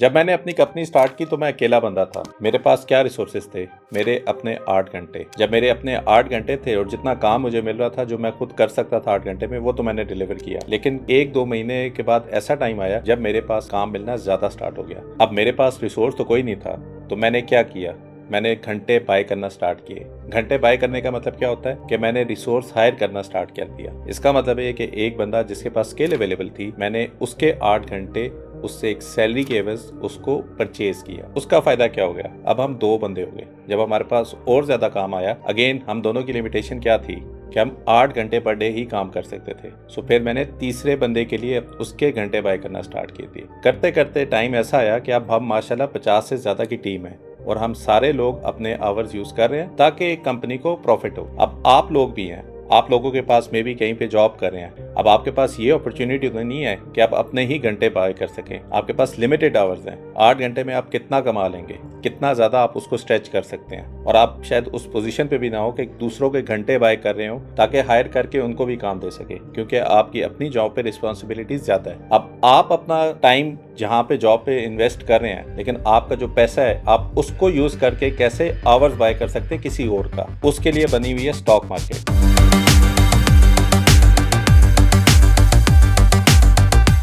जब मैंने अपनी कंपनी स्टार्ट की तो मैं अकेला बंदा था। मेरे पास क्या रिसोर्सेज थे? मेरे अपने 8 घंटे। जब मेरे अपने 8 घंटे थे और जितना काम मुझे मिल रहा था जो मैं खुद कर सकता था 8 घंटे में, वो तो मैंने डिलीवर किया। लेकिन 1-2 महीने के बाद ऐसा टाइम आया जब मेरे पास काम मिलना ज्यादा स्टार्ट हो गया। अब मेरे पास रिसोर्स तो कोई नहीं था, तो मैंने क्या किया? मैंने घंटे बाय करना स्टार्ट किए। घंटे बाय करने का मतलब क्या होता है कि मैंने रिसोर्स हायर करना स्टार्ट कर दिया। इसका मतलब है कि एक बंदा जिसके पास स्किल अवेलेबल थी, मैंने उसके 8 घंटे उससे एक सैलरी के एवज उसको परचेज किया। उसका फायदा क्या हो गया? अब हम 2 बंदे हो गए। जब हमारे पास और ज्यादा काम आया, अगेन हम दोनों की लिमिटेशन क्या थी कि हम 8 घंटे पर डे ही काम कर सकते थे। सो फिर मैंने तीसरे बंदे के लिए उसके घंटे बाय करना स्टार्ट किए थे। करते करते टाइम ऐसा आया कि अब हम माशाल्लाह 50 से ज्यादा की टीम है और हम सारे लोग अपने आवर्स यूज कर रहे हैं ताकि एक कंपनी को प्रॉफिट हो। अब आप लोग भी हैं, आप लोगों के पास में भी कहीं पे जॉब कर रहे हैं। अब आपके पास ये अपॉर्चुनिटी तो नहीं है कि आप अपने ही घंटे बाय कर सकें। आपके पास लिमिटेड आवर्स हैं। 8 घंटे में आप कितना कमा लेंगे, कितना ज्यादा आप उसको स्ट्रेच कर सकते हैं। और आप शायद उस पोजीशन पे भी ना हो कि दूसरों के घंटे बाय कर रहे हो ताकि हायर करके उनको भी काम दे सके, क्योंकि आपकी अपनी जॉब पे रिस्पॉन्सिबिलिटीज ज्यादा है। अब आप अपना टाइम जहाँ पे जॉब पे इन्वेस्ट कर रहे हैं, लेकिन आपका जो पैसा है आप उसको यूज करके कैसे आवर्स बाय कर सकते हैं किसी और का, उसके लिए बनी हुई है स्टॉक मार्केट।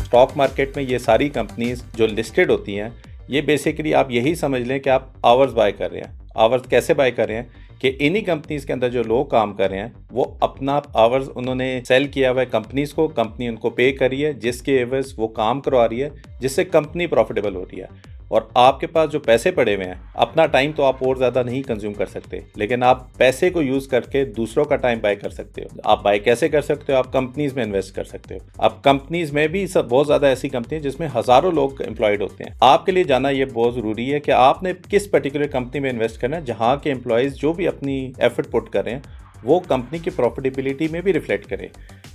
स्टॉक मार्केट में ये सारी कंपनीज जो लिस्टेड होती हैं, ये बेसिकली आप यही समझ लें कि आप आवर्स बाय कर रहे हैं। आवर्स कैसे बाय कर रहे हैं कि इन्हीं कंपनीज के अंदर जो लोग काम कर रहे हैं वो अपना आवर्स उन्होंने सेल किया हुआ है कंपनीज को, कंपनी उनको पे करी है, जिसके एवज वो काम करवा रही है, जिससे कंपनी प्रॉफिटेबल हो रही है। और आपके पास जो पैसे पड़े हुए हैं, अपना टाइम तो आप और ज़्यादा नहीं कंज्यूम कर सकते, लेकिन आप पैसे को यूज़ करके दूसरों का टाइम बाय कर सकते हो। आप बाय कैसे कर सकते हो? आप कंपनीज में इन्वेस्ट कर सकते हो। अब कंपनीज में भी सब बहुत ज़्यादा ऐसी कंपनी है जिसमें हज़ारों लोग एम्प्लॉयड होते हैं। आपके लिए जानना ये बहुत ज़रूरी है कि आपने किस पर्टिकुलर कंपनी में इन्वेस्ट करना है, जहाँ के एम्प्लॉयज़ जो भी अपनी एफर्ट पुट कर रहे हैं वो कंपनी की प्रॉफिटेबिलिटी में भी रिफ्लेक्ट करे।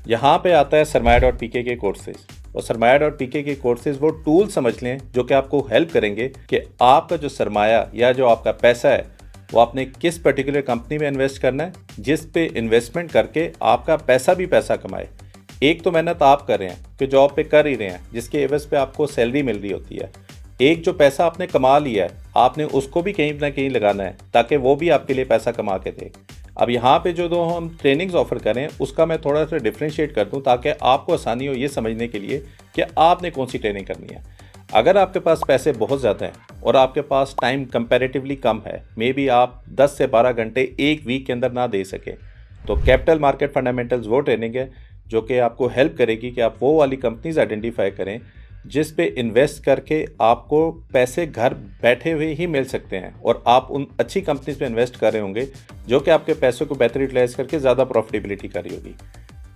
यहाँ पे आता है सरमाया.pk के कोर्सेज। और सरमाया.pk के कोर्सेज वो टूल समझ लें जो कि आपको हेल्प करेंगे कि आपका जो सरमाया या जो आपका पैसा है वो आपने किस पर्टिकुलर कंपनी में इन्वेस्ट करना है, जिस पे इन्वेस्टमेंट करके आपका पैसा भी पैसा कमाए। एक तो मेहनत आप कर रहे हैं कि जॉब पे कर ही रहे हैं, जिसके एवज पे आपको सैलरी मिल रही होती है। एक जो पैसा आपने कमा लिया है, आपने उसको भी कहीं ना कहीं लगाना है ताकि वो भी आपके लिए पैसा कमा के दे। अब यहाँ पे जो दो हम ट्रेनिंग्स ऑफर करें उसका मैं थोड़ा सा डिफ्रेंशिएट कर दूँ ताकि आपको आसानी हो ये समझने के लिए कि आपने कौन सी ट्रेनिंग करनी है। अगर आपके पास पैसे बहुत ज़्यादा हैं और आपके पास टाइम कंपैरेटिवली कम है, मे बी आप 10 से 12 घंटे एक वीक के अंदर ना दे सके, तो कैपिटल मार्केट फंडामेंटल्स वो ट्रेनिंग है जो कि आपको हेल्प करेगी कि आप वो वाली कंपनीज आइडेंटिफाई करें जिस पे इन्वेस्ट करके आपको पैसे घर बैठे हुए ही मिल सकते हैं, और आप उन अच्छी कंपनीज पे इन्वेस्ट कर रहे होंगे जो कि आपके पैसों को बेहतर यूटिलाइज करके ज़्यादा प्रॉफिटेबिलिटी कर रही होगी।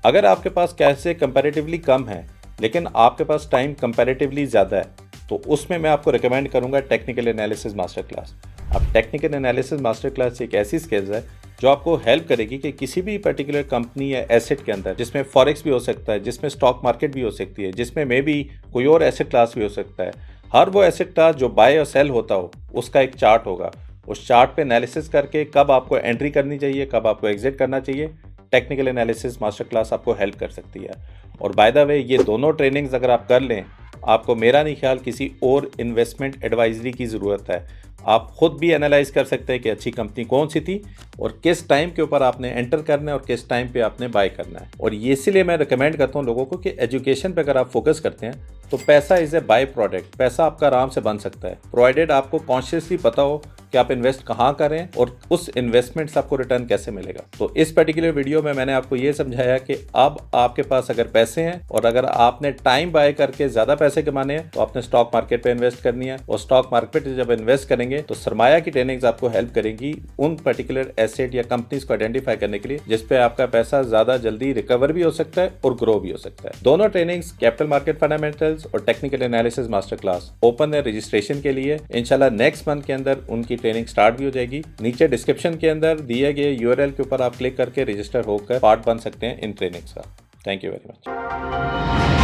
अगर आपके पास पैसे कंपैरेटिवली कम है लेकिन आपके पास टाइम कंपैरेटिवली ज़्यादा है, तो उसमें मैं आपको रिकमेंड करूँगा टेक्निकल एनालिसिस मास्टर क्लास। अब टेक्निकल एनालिसिस मास्टर क्लास एक ऐसी स्किल्स है जो आपको हेल्प करेगी कि किसी भी पर्टिकुलर कंपनी या एसेट के अंदर, जिसमें फॉरेक्स भी हो सकता है, जिसमें स्टॉक मार्केट भी हो सकती है, जिसमें मे बी कोई और एसेट क्लास भी हो सकता है, हर वो एसेट क्लास जो बाय और सेल होता हो उसका एक चार्ट होगा। उस चार्ट पे एनालिसिस करके कब आपको एंट्री करनी चाहिए, कब आपको एग्जिट करना चाहिए, टेक्निकल एनालिसिस मास्टर क्लास आपको हेल्प कर सकती है। और बाय द वे ये दोनों ट्रेनिंग्स अगर आप कर लें, आपको मेरा नहीं ख्याल किसी और इन्वेस्टमेंट एडवाइजरी की ज़रूरत है। आप खुद भी एनालाइज कर सकते हैं कि अच्छी कंपनी कौन सी थी और किस टाइम के ऊपर आपने एंटर करना है और किस टाइम पे आपने बाय करना है। और ये इसीलिए मैं रिकमेंड करता हूँ लोगों को कि एजुकेशन पे अगर आप फोकस करते हैं तो पैसा इज ए बाय प्रोडक्ट। पैसा आपका आराम से बन सकता है प्रोवाइडेड आपको कॉन्शियसली पता हो कि आप इन्वेस्ट कहाँ करें और उस इन्वेस्टमेंट से आपको रिटर्न कैसे मिलेगा। तो इस पर्टिकुलर वीडियो में मैंने आपको ये समझाया कि अब आपके पास अगर पैसे हैं और अगर आपने टाइम बाय करके ज्यादा पैसे कमाने हैं तो आपने स्टॉक मार्केट पे इन्वेस्ट करनी है। और स्टॉक मार्केट जब इन्वेस्ट करेंगे तो सरमाया की ट्रेनिंग्स आपको हेल्प करेंगी उन पर्टिकुलर एसेट या कंपनीज को आइडेंटिफाई करने के लिए जिसपे आपका पैसा ज्यादा जल्दी रिकवर भी हो सकता है और ग्रो भी हो सकता है। दोनों ट्रेनिंग्स कैपिटल मार्केट फंडामेंटल्स और technical analysis master class open है रजिस्ट्रेशन के लिए। इंशाल्लाह नेक्स्ट मंथ के अंदर उनकी ट्रेनिंग स्टार्ट भी हो जाएगी। नीचे डिस्क्रिप्शन के अंदर दिए गए यूआरएल के ऊपर आप क्लिक करके रजिस्टर होकर पार्ट बन सकते हैं इन ट्रेनिंग्स का। Thank you very much.